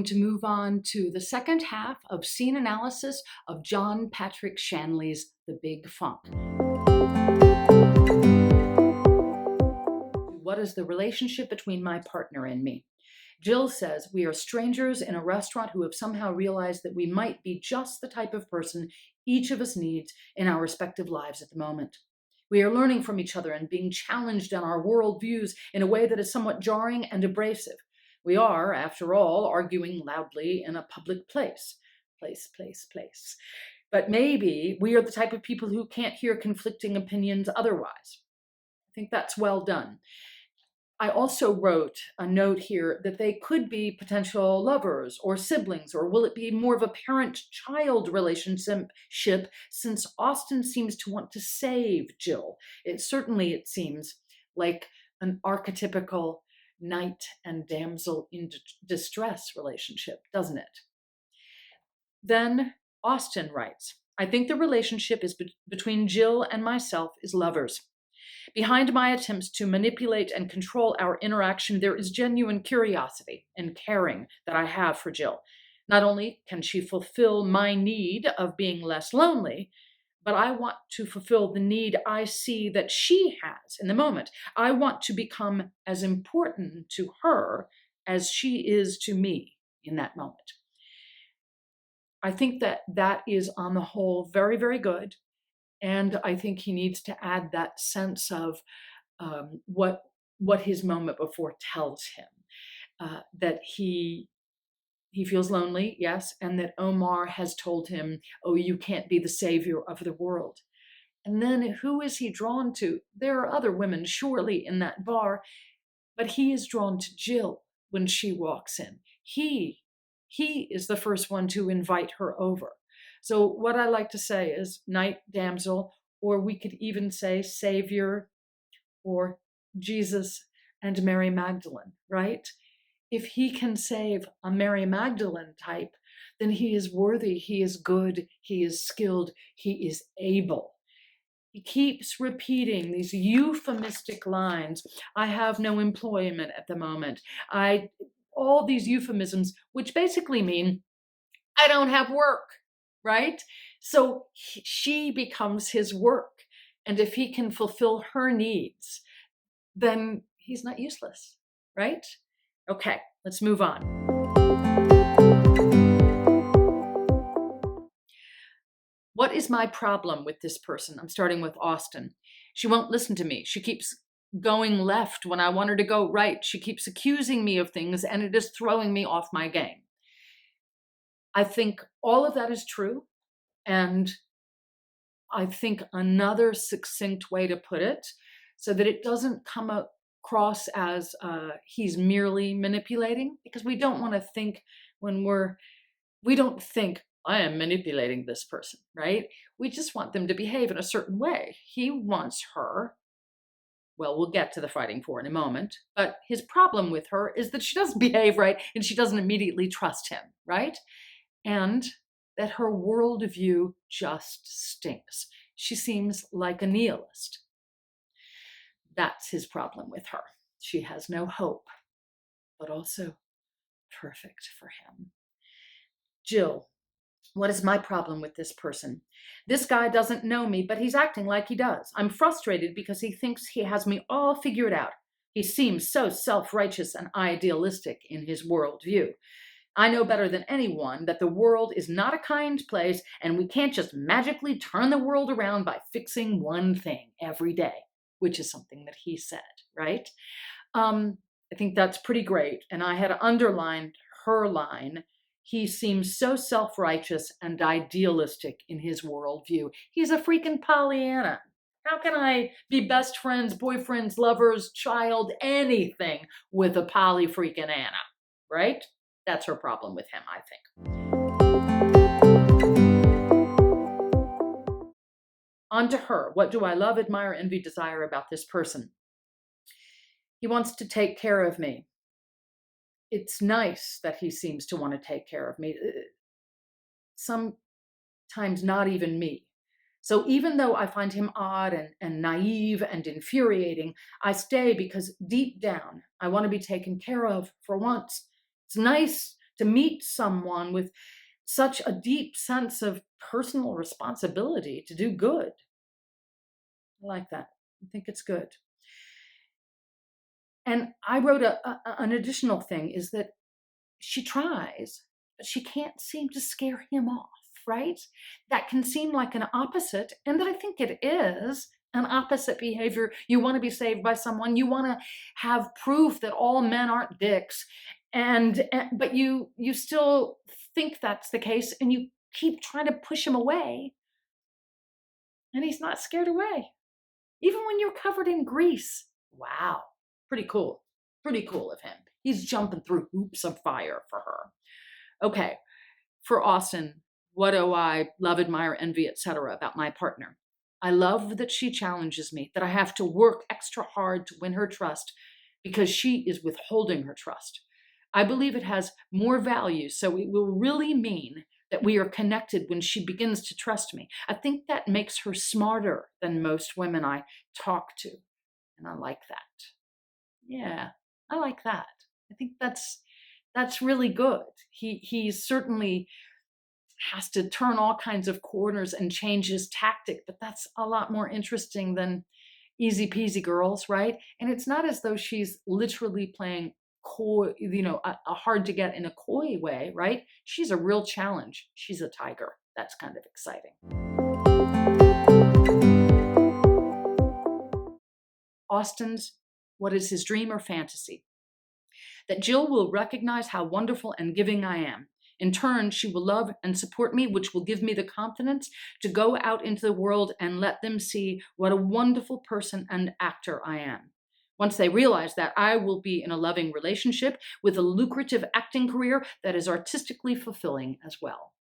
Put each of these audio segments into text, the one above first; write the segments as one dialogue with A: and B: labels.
A: to move on to the second half of scene analysis of John Patrick Shanley's The Big Funk. What is the relationship between my partner and me? Jill says, we are strangers in a restaurant who have somehow realized that we might be just the type of person each of us needs in our respective lives at the moment. We are learning from each other and being challenged on our worldviews in a way that is somewhat jarring and abrasive. We are, after all, arguing loudly in a public place. Place. But maybe we are the type of people who can't hear conflicting opinions otherwise. I think that's well done. I also wrote a note here that they could be potential lovers or siblings, or will it be more of a parent-child relationship since Austen seems to want to save Jill? It seems like an archetypical knight and damsel in distress relationship, doesn't it? Then Austen writes, I think the relationship is between Jill and myself is lovers. Behind my attempts to manipulate and control our interaction, there is genuine curiosity and caring that I have for Jill. Not only can she fulfill my need of being less lonely, but I want to fulfill the need I see that she has in the moment. I want to become as important to her as she is to me in that moment. I think that is on the whole very, very good. And I think he needs to add that sense of what his moment before tells him, that he feels lonely, yes, and that Omar has told him, oh, you can't be the savior of the world. And then who is he drawn to? There are other women surely in that bar, but he is drawn to Jill when she walks in. He is the first one to invite her over. So what I like to say is knight, damsel, or we could even say savior or Jesus and Mary Magdalene, right? If he can save a Mary Magdalene type, then he is worthy, he is good, he is skilled, he is able. He keeps repeating these euphemistic lines. I have no employment at the moment. All these euphemisms, which basically mean I don't have work. Right? So she becomes his work. And if he can fulfill her needs, then he's not useless, right? Okay, let's move on. What is my problem with this person? I'm starting with Austen. She won't listen to me. She keeps going left when I want her to go right. She keeps accusing me of things, and it is throwing me off my game. I think all of that is true. And I think another succinct way to put it, so that it doesn't come across as he's merely manipulating, because we don't want to think we don't think I am manipulating this person, right? We just want them to behave in a certain way. He wants her. Well, we'll get to the fighting for in a moment, but his problem with her is that she doesn't behave right and she doesn't immediately trust him, right? And that her worldview just stinks. She seems like a nihilist. That's his problem with her. She has no hope, but also perfect for him. Jill, what is my problem with this person? This guy doesn't know me, but he's acting like he does. I'm frustrated because he thinks he has me all figured out. He seems so self-righteous and idealistic in his worldview. I know better than anyone that the world is not a kind place, and we can't just magically turn the world around by fixing one thing every day, which is something that he said, right? I think that's pretty great. And I had underlined her line. He seems so self-righteous and idealistic in his worldview. He's a freaking Pollyanna. How can I be best friends, boyfriends, lovers, child, anything with a Polly freaking Anna, right? That's her problem with him, I think. On to her. What do I love, admire, envy, desire about this person? He wants to take care of me. It's nice that he seems to want to take care of me. Sometimes not even me. So even though I find him odd and naive and infuriating, I stay because deep down, I want to be taken care of for once. It's nice to meet someone with such a deep sense of personal responsibility to do good. I like that. I think it's good. And I wrote an additional thing is that she tries, but she can't seem to scare him off, right? That can seem like an opposite, and I think it is an opposite behavior. You want to be saved by someone, you want to have proof that all men aren't dicks, but you still think that's the case, and you keep trying to push him away, and he's not scared away, even when you're covered in grease. Wow, pretty cool. Pretty cool of him. He's jumping through hoops of fire for her. Okay, for Austin, what do I love, admire, envy, etc. about my partner? I love that she challenges me, that I have to work extra hard to win her trust because she is withholding her trust. I believe it has more value, so it will really mean that we are connected when she begins to trust me. I think that makes her smarter than most women I talk to, and I like that. Yeah, I like that. I think that's really good. He certainly has to turn all kinds of corners and change his tactic, but that's a lot more interesting than easy peasy girls, right? And it's not as though she's literally playing coy, a hard to get in a coy way, right? She's a real challenge. She's a tiger. That's kind of exciting. Austin's, what is his dream or fantasy? That Jill will recognize how wonderful and giving I am. In turn, she will love and support me, which will give me the confidence to go out into the world and let them see what a wonderful person and actor I am. Once they realize that, I will be in a loving relationship with a lucrative acting career that is artistically fulfilling as well.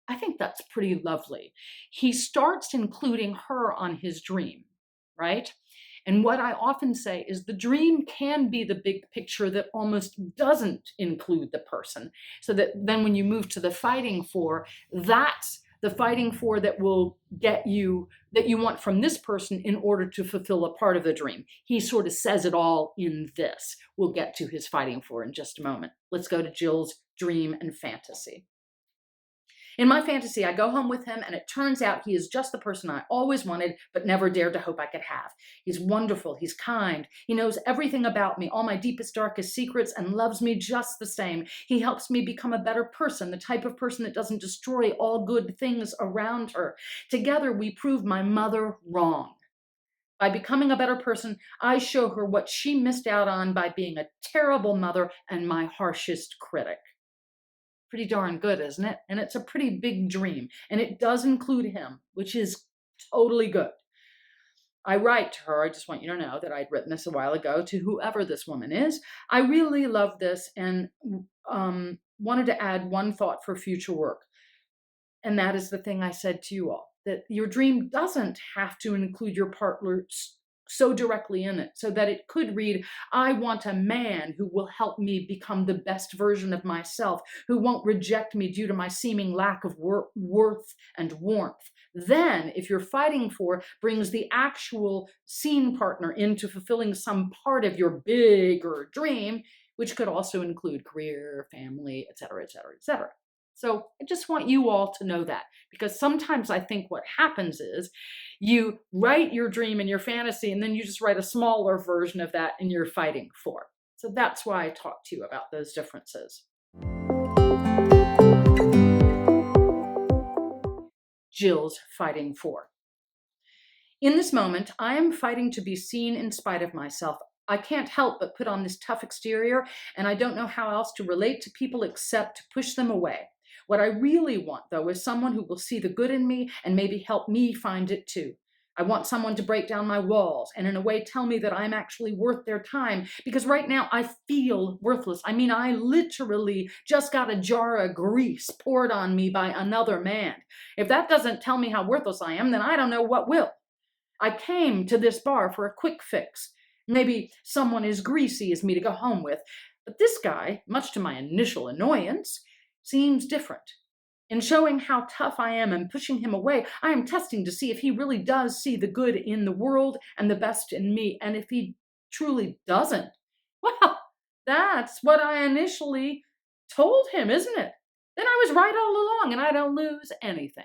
A: I think that's pretty lovely. He starts including her on his dream, right? And what I often say is the dream can be the big picture that almost doesn't include the person. So that then when you move to the fighting for, that's the fighting for that will get you, that you want from this person in order to fulfill a part of the dream. He sort of says it all in this. We'll get to his fighting for in just a moment. Let's go to Jill's dream and fantasy. In my fantasy, I go home with him, and it turns out he is just the person I always wanted, but never dared to hope I could have. He's wonderful. He's kind. He knows everything about me, all my deepest, darkest secrets, and loves me just the same. He helps me become a better person, the type of person that doesn't destroy all good things around her. Together, we prove my mother wrong. By becoming a better person, I show her what she missed out on by being a terrible mother and my harshest critic. Pretty darn good, isn't it? And it's a pretty big dream. And it does include him, which is totally good. I write to her, I just want you to know that I'd written this a while ago, to whoever this woman is. I really love this and wanted to add one thought for future work. And that is the thing I said to you all, that your dream doesn't have to include your partner so directly in it, so that it could read, I want a man who will help me become the best version of myself, who won't reject me due to my seeming lack of worth and warmth. Then, if you're fighting for brings the actual scene partner into fulfilling some part of your bigger dream, which could also include career, family, etc., etc., etc. So I just want you all to know that, because sometimes I think what happens is you write your dream and your fantasy, and then you just write a smaller version of that and you're fighting for. So that's why I talked to you about those differences. Jill's fighting for. In this moment, I am fighting to be seen in spite of myself. I can't help but put on this tough exterior, and I don't know how else to relate to people except to push them away. What I really want, though, is someone who will see the good in me and maybe help me find it too. I want someone to break down my walls and in a way tell me that I'm actually worth their time, because right now I feel worthless. I mean, I literally just got a jar of grease poured on me by another man. If that doesn't tell me how worthless I am, then I don't know what will. I came to this bar for a quick fix. Maybe someone as greasy as me to go home with. But this guy, much to my initial annoyance, seems different. In showing how tough I am and pushing him away, I am testing to see if he really does see the good in the world and the best in me. And if he truly doesn't, well, that's what I initially Told him, isn't it? Then I was right all along and I don't lose anything.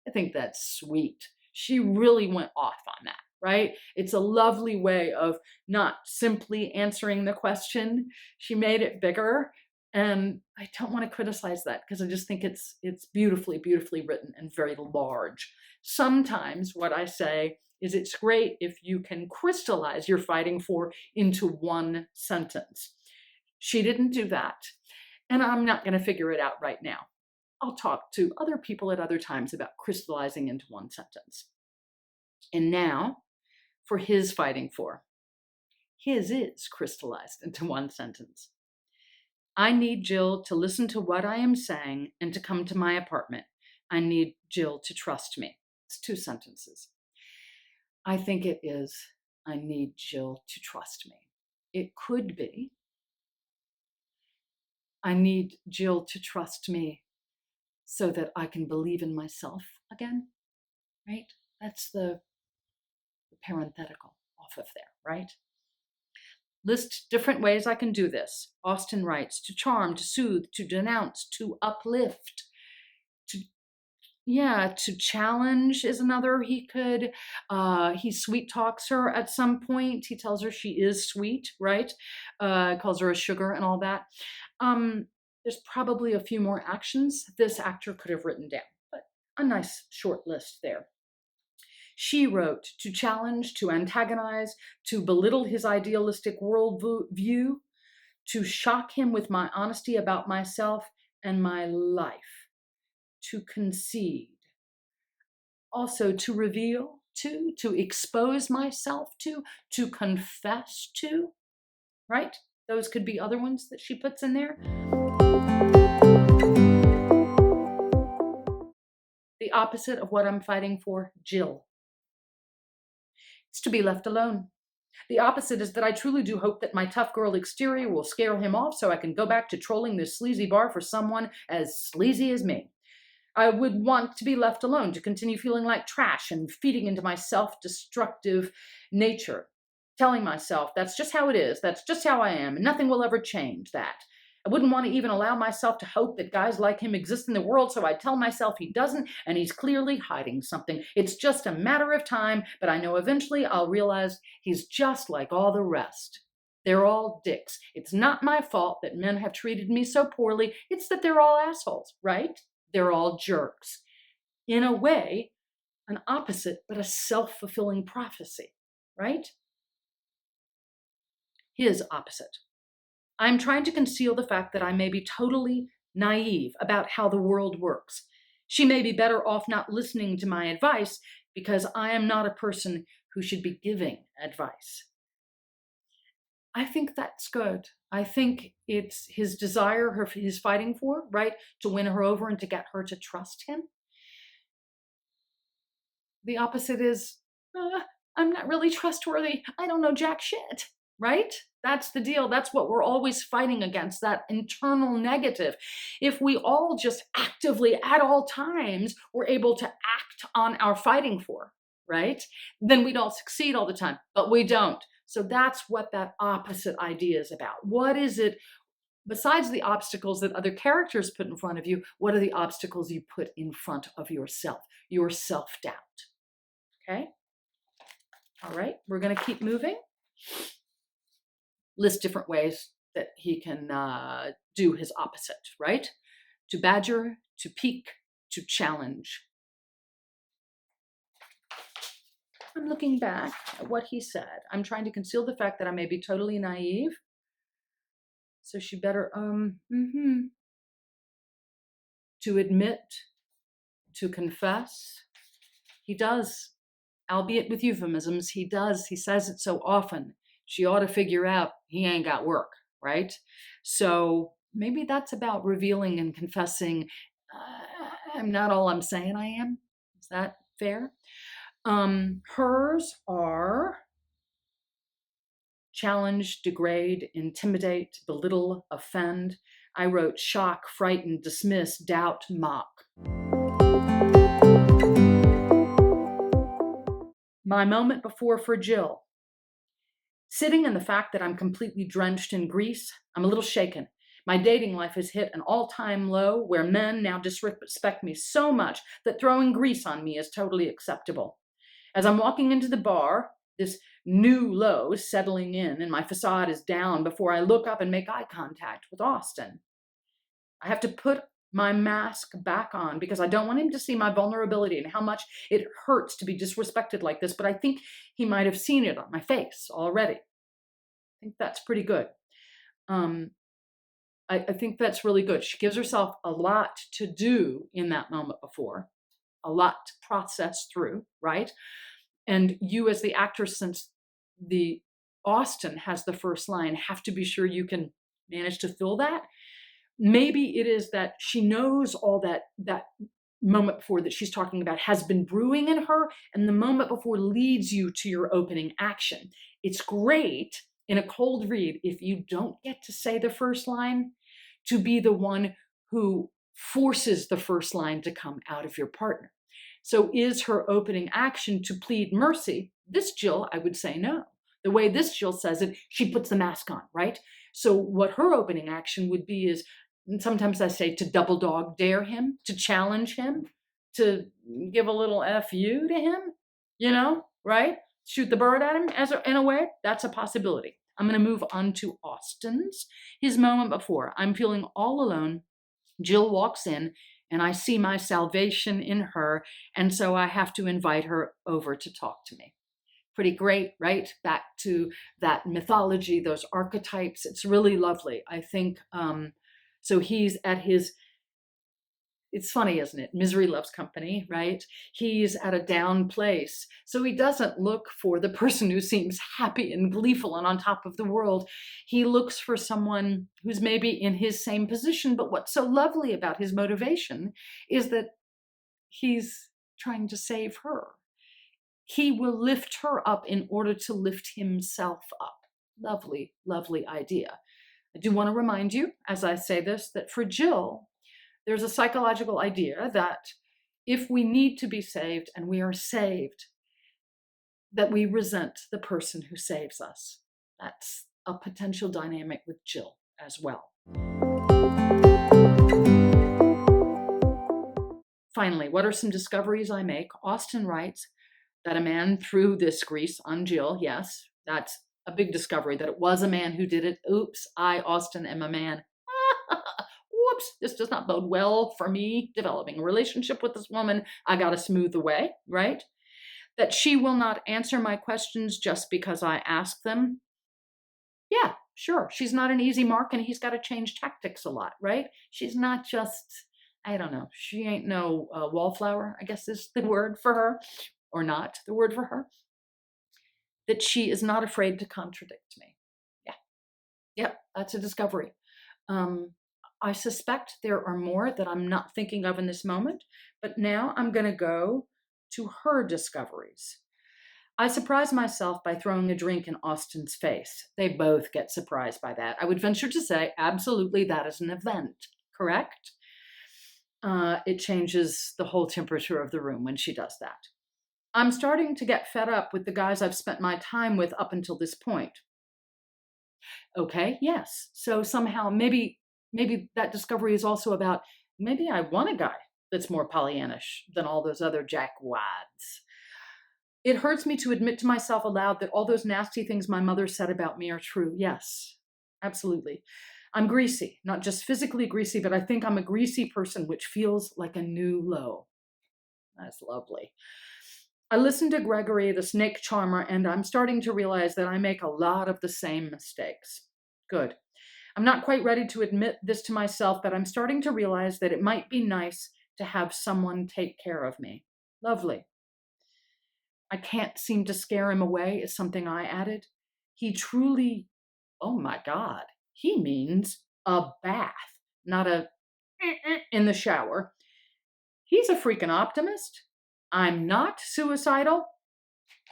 A: I think that's sweet. She really went off on that, right? It's a lovely way of not simply answering the question. She made it bigger. And I don't want to criticize that because I just think it's beautifully, beautifully written and very large. Sometimes what I say is it's great if you can crystallize your fighting for into one sentence. She didn't do that. And I'm not going to figure it out right now. I'll talk to other people at other times about crystallizing into one sentence. And now, for his fighting for. His is crystallized into one sentence. I need Jill to listen to what I am saying and to come to my apartment. I need Jill to trust me. It's 2 sentences. I think it is, I need Jill to trust me. It could be, I need Jill to trust me so that I can believe in myself again, right? That's the parenthetical off of there, right? List different ways I can do this. Austen writes, to charm, to soothe, to denounce, to uplift, to challenge is another. He could, he sweet talks her at some point. He tells her she is sweet, right? Calls her a sugar and all that. There's probably a few more actions this actor could have written down, but a nice short list there. She wrote, to challenge, to antagonize, to belittle his idealistic worldview, to shock him with my honesty about myself and my life, to concede, also to reveal, to expose myself to confess to, right? Those could be other ones that she puts in there. The opposite of what I'm fighting for, Jill. It's to be left alone. The opposite is that I truly do hope that my tough girl exterior will scare him off so I can go back to trolling this sleazy bar for someone as sleazy as me. I would want to be left alone to continue feeling like trash and feeding into my self-destructive nature, telling myself that's just how it is, that's just how I am, and nothing will ever change that. I wouldn't want to even allow myself to hope that guys like him exist in the world, so I tell myself he doesn't, and he's clearly hiding something. It's just a matter of time, but I know eventually I'll realize he's just like all the rest. They're all dicks. It's not my fault that men have treated me so poorly. It's that they're all assholes, right? They're all jerks. In a way, an opposite, but a self-fulfilling prophecy, right? His opposite. I'm trying to conceal the fact that I may be totally naive about how the world works. She may be better off not listening to my advice because I am not a person who should be giving advice. I think that's good. I think it's his desire, his fighting for, right, to win her over and to get her to trust him. The opposite is, I'm not really trustworthy. I don't know jack shit, right? That's the deal. That's what we're always fighting against, that internal negative. If we all just actively, at all times, were able to act on our fighting for, right, then we'd all succeed all the time, but we don't. So that's what that opposite idea is about. What is it, besides the obstacles that other characters put in front of you, what are the obstacles you put in front of yourself, your self-doubt? Okay? All right, we're going to keep moving. List different ways that he can do his opposite, right? To badger, to pique, to challenge. I'm looking back at what he said. I'm trying to conceal the fact that I may be totally naive. So she better, to admit, to confess. He does, albeit with euphemisms, he says it so often. She ought to figure out he ain't got work, right? So maybe that's about revealing and confessing, I'm not all I'm saying I am. Is that fair? Hers are challenge, degrade, intimidate, belittle, offend. I wrote shock, frighten, dismiss, doubt, mock. My moment before for Jill. Sitting in the fact that I'm completely drenched in grease, I'm a little shaken. My dating life has hit an all-time low where men now disrespect me so much that throwing grease on me is totally acceptable. As I'm walking into the bar, this new low is settling in and my facade is down before I look up and make eye contact with Austin. I have to put my mask back on because I don't want him to see my vulnerability and how much it hurts to be disrespected like this, but I think he might have seen it on my face already. I think that's pretty good. I think that's really good. She gives herself a lot to do in that moment before, a lot to process through, right? And you as the actor, since the Austin has the first line, have to be sure you can manage to fill that. Maybe it is that she knows all that moment before that she's talking about has been brewing in her, and the moment before leads you to your opening action. It's great in a cold read if you don't get to say the first line, to be the one who forces the first line to come out of your partner. So is her opening action to plead mercy? This Jill, I would say no. The way this Jill says it, she puts the mask on, right? So what her opening action would be is, and sometimes I say, to double dog dare him, to challenge him, to give a little FU to him, right? Shoot the bird at him in a way. That's a possibility. I'm going to move on to Austin's. His moment before. I'm feeling all alone. Jill walks in and I see my salvation in her. And so I have to invite her over to talk to me. Pretty great, right? Back to that mythology, those archetypes. It's really lovely. I think, so he's at his, it's funny, isn't it? Misery loves company, right? He's at a down place. So he doesn't look for the person who seems happy and gleeful and on top of the world. He looks for someone who's maybe in his same position. But what's so lovely about his motivation is that he's trying to save her. He will lift her up in order to lift himself up. Lovely, lovely idea. I do want to remind you, as I say this, that for Jill, there's a psychological idea that if we need to be saved and we are saved, that we resent the person who saves us. That's a potential dynamic with Jill as well. Finally, what are some discoveries I make? Austin writes that a man threw this grease on Jill. Yes, that's a big discovery, that it was a man who did it. Oops, I, Austin, am a man. Whoops, this does not bode well for me developing a relationship with this woman. I got to smooth the way, right? That she will not answer my questions just because I ask them. Yeah, sure. She's not an easy mark and he's got to change tactics a lot, right? She's not just, I don't know, she ain't no wallflower, I guess is the word for her, or not the word for her. That she is not afraid to contradict me. Yeah, that's a discovery. I suspect there are more that I'm not thinking of in this moment, but now I'm going to go to her discoveries. I surprise myself by throwing a drink in Austin's face. They both get surprised by that. I would venture to say, absolutely, that is an event, correct? It changes the whole temperature of the room when she does that. I'm starting to get fed up with the guys I've spent my time with up until this point. Okay, yes. So somehow maybe that discovery is also about, maybe I want a guy that's more Pollyannish than all those other jackwads. It hurts me to admit to myself aloud that all those nasty things my mother said about me are true. Yes, absolutely. I'm greasy, not just physically greasy, but I think I'm a greasy person, which feels like a new low. That's lovely. I listened to Gregory, the snake charmer, and I'm starting to realize that I make a lot of the same mistakes. Good. I'm not quite ready to admit this to myself, but I'm starting to realize that it might be nice to have someone take care of me. Lovely. I can't seem to scare him away is something I added. He truly, oh my God, he means a bath, not a in the shower. He's a freaking optimist. I'm not suicidal.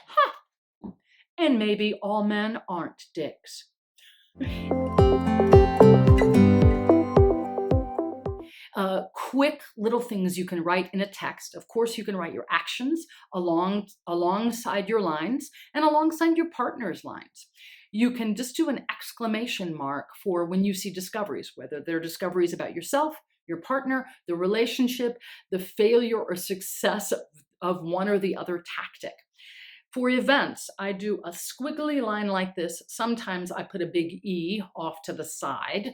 A: Ha! And maybe all men aren't dicks. Quick little things you can write in a text. Of course, you can write your actions alongside your lines and alongside your partner's lines. You can just do an exclamation mark for when you see discoveries, whether they're discoveries about yourself, your partner, the relationship, the failure or success of one or the other tactic. For events, I do a squiggly line like this. Sometimes I put a big E off to the side.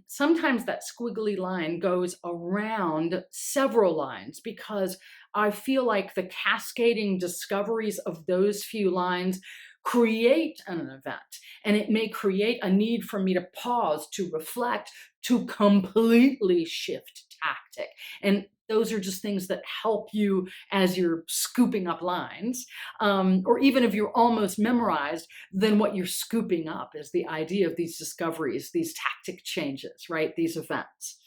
A: Sometimes that squiggly line goes around several lines because I feel like the cascading discoveries of those few lines create an event, and it may create a need for me to pause, to reflect, to completely shift tactic. And those are just things that help you as you're scooping up lines. Or even if you're almost memorized, then what you're scooping up is the idea of these discoveries, these tactic changes, right? These events.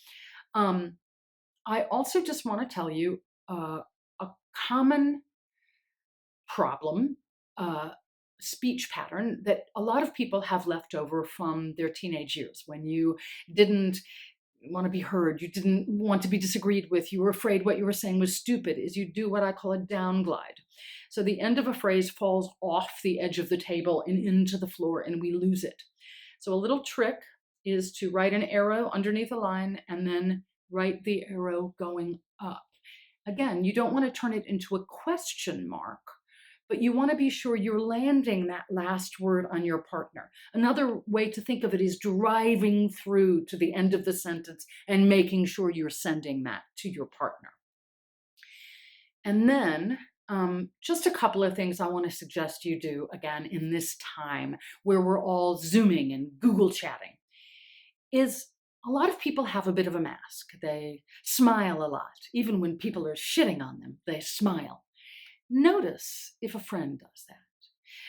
A: I also just want to tell you a common problem, speech pattern that a lot of people have left over from their teenage years when you didn't want to be heard, you didn't want to be disagreed with, you were afraid what you were saying was stupid, is you do what I call a downglide. So the end of a phrase falls off the edge of the table and into the floor, and we lose it. So a little trick is to write an arrow underneath a line and then write the arrow going up. Again, you don't want to turn it into a question mark, but you want to be sure you're landing that last word on your partner. Another way to think of it is driving through to the end of the sentence and making sure you're sending that to your partner. And then just a couple of things I want to suggest you do again in this time where we're all Zooming and Google chatting is a lot of people have a bit of a mask. They smile a lot. Even when people are shitting on them, they smile. Notice if a friend does that.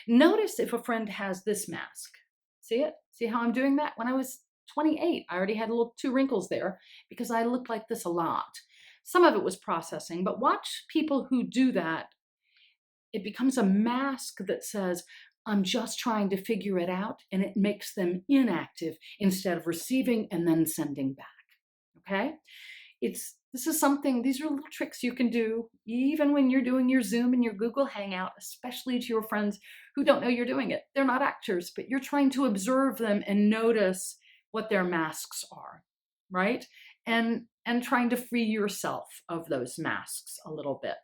A: Notice if a friend has this mask. See it? See how I'm doing that? When I was 28, I already had two wrinkles there because I looked like this a lot. Some of it was processing, but watch people who do that. It becomes a mask that says, I'm just trying to figure it out, and it makes them inactive instead of receiving and then sending back. Okay? These are little tricks you can do even when you're doing your Zoom and your Google Hangout, especially to your friends who don't know you're doing it. They're not actors, but you're trying to observe them and notice what their masks are, right? And trying to free yourself of those masks a little bit.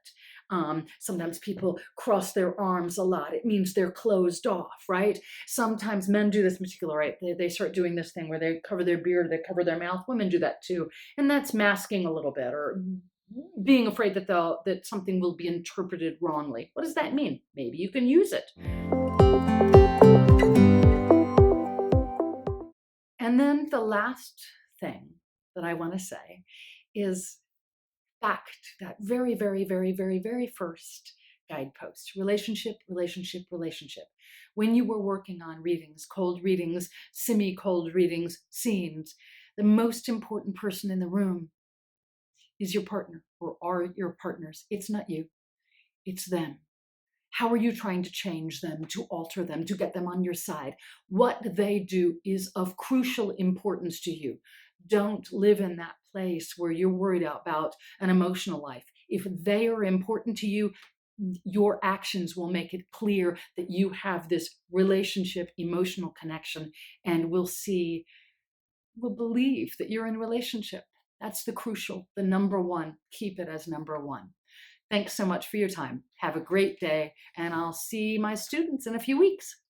A: Sometimes people cross their arms a lot. It means they're closed off, right? Sometimes men do this particular, right? They start doing this thing where they cover their beard, they cover their mouth. Women do that too. And that's masking a little bit or being afraid that something will be interpreted wrongly. What does that mean? Maybe you can use it. And then the last thing that I want to say is back to that very, very, very, very, very first guidepost. Relationship, relationship, relationship. When you were working on readings, cold readings, semi-cold readings, scenes, the most important person in the room is your partner or are your partners. It's not you, it's them. How are you trying to change them, to alter them, to get them on your side? What they do is of crucial importance to you. Don't live in that place where you're worried about an emotional life. If they are important to you, your actions will make it clear that you have this relationship, emotional connection, and will believe that you're in a relationship. That's the number one. Keep it as number one. Thanks so much for your time. Have a great day, and I'll see my students in a few weeks.